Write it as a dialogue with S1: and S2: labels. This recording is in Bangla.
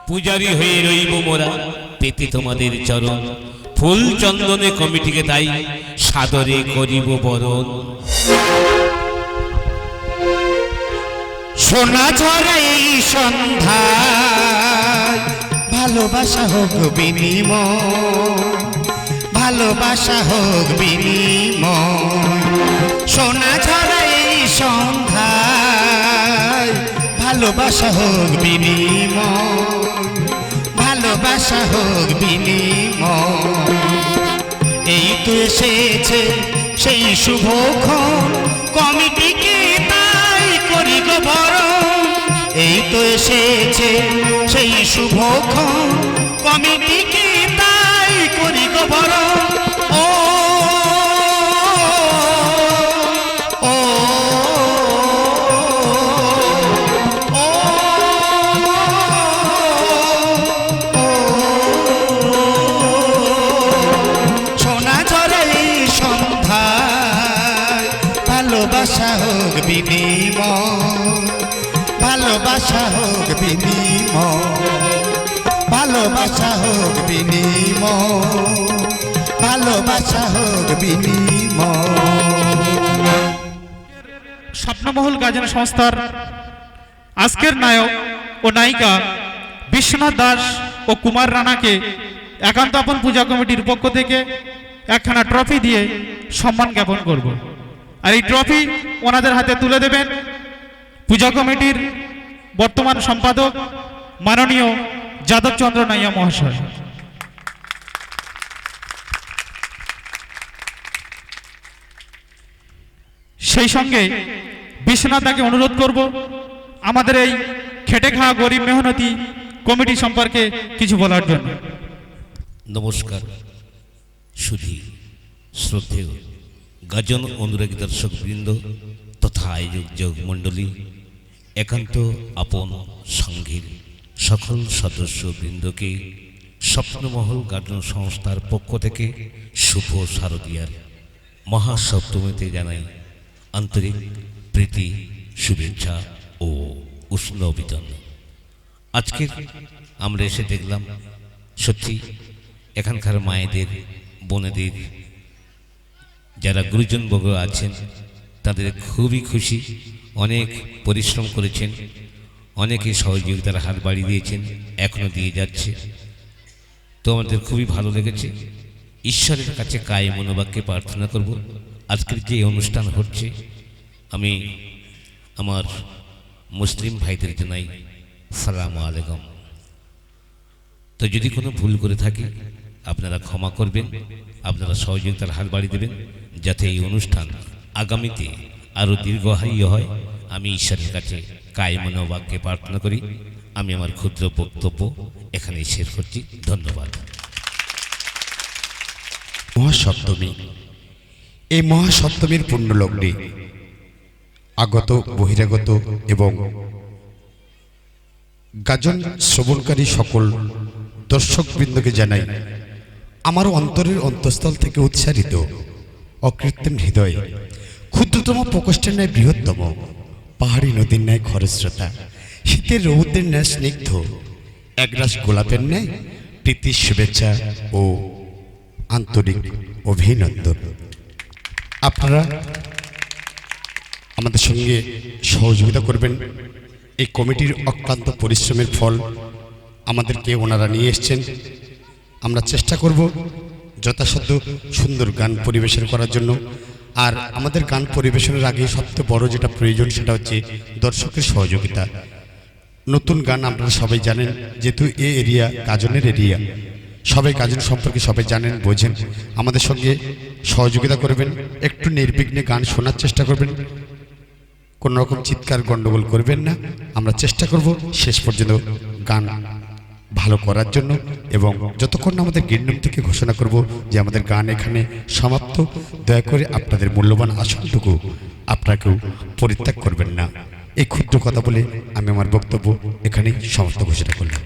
S1: পূজারী হয়ে রইব মোরা পেতে তোমাদের চরণ। ফুল চন্দনে কমিটিকে তাই সাদরে করিব বরণ।
S2: সোনা ঝরা এই সন্ধ্যায় ভালোবাসা হোক বিনিময়, ভালোবাসা হোক বিনিময়। সোনা ঝরা এই সন্ধ্যায় ভালোবাসা হোক বিনিময়, ভালোবাসা হোক বিনিময়। এই তো এসেছে সেই শুভক্ষণ, কমিটিকে তাই করি গো বরণ। এই তো এসেছে সেই শুভক্ষণ, কমিটিকে তাই করি গো বরণ। ও ও সোনা ঝরে সন্ধ্যায় ভালোবাসা হোক বিনিময়, ভালোবাসা হোক বিনিময়, ভালোবাসা হোক বিনিময়, ভালোবাসা হোক বিনিময়।
S3: স্বপ্নমহল গাজন সংস্থার আজকের নায়ক ও নায়িকা বিশ্বনাথ দাস ও কুমার রানাকে একান্ত আপন পূজা কমিটির পক্ষ থেকে একখানা ট্রফি দিয়ে সম্মান জ্ঞাপন করব। আর এই ট্রফি ওনাদের হাতে তুলে দেবেন পূজা কমিটির বর্তমান সম্পাদক মাননীয় যাদব চন্দ্র নাইয়া মহাশয়। সেই সঙ্গে বিশ্বনাথ দাকে অনুরোধ করব আমাদের এই খেটে খাওয়া গরিব মেহনতি কমিটি সম্পর্কে কিছু বলার জন্য।
S1: নমস্কার সুধী শ্রদ্ধেয় গাজন অনুরাগী দর্শক বৃন্দ তথা আয়োজক যোগ মণ্ডলী, একান্ত আপন সংঘের সকল সদস্য বৃন্দকে স্বপ্নমহল গাজন সংস্থার পক্ষ থেকে শুভ শারদীয়ার মহাসপ্তমীতে জানাই আন্তরিক প্রীতি, শুভেচ্ছা ও উষ্ণ অভিনন্দন। আজকে আমরা এসে দেখলাম সত্যি এখানকার মায়েদের, বোনেদের, যারা গুরুজনবর্গ আছেন তাদের খুবই খুশি। অনেক পরিশ্রম করেছেন, অনেকে সহযোগিতার হাত বাড়িয়ে দিয়েছেন, এখনও দিয়ে যাচ্ছে। তো আমাদের খুবই ভালো লেগেছে। ঈশ্বরের কাছে কায়ে মনোবাক্যে প্রার্থনা করব আজকের যে অনুষ্ঠান হচ্ছে আমি আমার মুসলিম ভাইদের জানাই সালামু আলাইকুম। তো যদি কোনো ভুল করে থাকি আপনারা ক্ষমা করবেন, আপনারা সহযোগিতার হাত বাড়িয়ে দেবেন যাতে এই অনুষ্ঠান আগামীতে আরও দীর্ঘায়ী হয়। আমি ঈশ্বরের কাছে কায়ে মনোবাক্যে প্রার্থনা করি। আমি আমার ক্ষুদ্র বক্তব্য এখানেই শেষ করছি। ধন্যবাদ।
S2: মহাসপ্তমী, এই মহাসপ্তমীর পুণ্যলগ্নে আগত, বহিরাগত এবং গাজন শ্রবণকারী সকল দর্শকবৃন্দকে জানাই আমার অন্তরের অন্তঃস্থল থেকে উৎসারিত অকৃত্রিম হৃদয়, ক্ষুদ্রতম প্রকোষ্ঠের ন্যায় বৃহত্তম, পাহাড়ি নদীর ন্যায় খরস্রোতা, শীতের রৌদ্রের ন্যায় স্নিগ্ধ, একরাশ গোলাপের ন্যায় প্রীতির শুভেচ্ছা ও আন্তরিক অভিনন্দন। আপনারা আমাদের সঙ্গে সহযোগিতা করবেন। এই কমিটির অক্লান্ত পরিশ্রমের ফল আমাদেরকে ওনারা নিয়ে এসছেন। আমরা চেষ্টা করব যথাসাধ্য সুন্দর গান পরিবেশন করার জন্য। আর আমাদের গান পরিবেশনের আগে সবচেয়ে বড় যেটা প্রয়োজন সেটা হচ্ছে দর্শকের সহযোগিতা। নতুন গান আপনারা সবাই জানেন, যেহেতু এই এরিয়া গাজনের এরিয়া, সবাই গাজন সম্পর্কে সবাই জানেন, বোঝেন। আমাদের সঙ্গে সহযোগিতা করবেন, একটু নির্বিঘ্নে গান শোনার চেষ্টা করবেন, কোনো রকম চিৎকার গণ্ডগোল করবেন না। আমরা চেষ্টা করব শেষ পর্যন্ত গান ভালো করার জন্য, এবং যতক্ষণ না আমাদের গিন্ডম থেকে ঘোষণা করব যে আমাদের গান এখানে সমাপ্ত, দয়া করে আপনাদের মূল্যবান আসনটুকু আপনারা কেউ পরিত্যাগ করবেন না। এই ক্ষুদ্র কথা বলে আমি আমার বক্তব্য এখানেই সমাপ্ত ঘোষণা করলাম।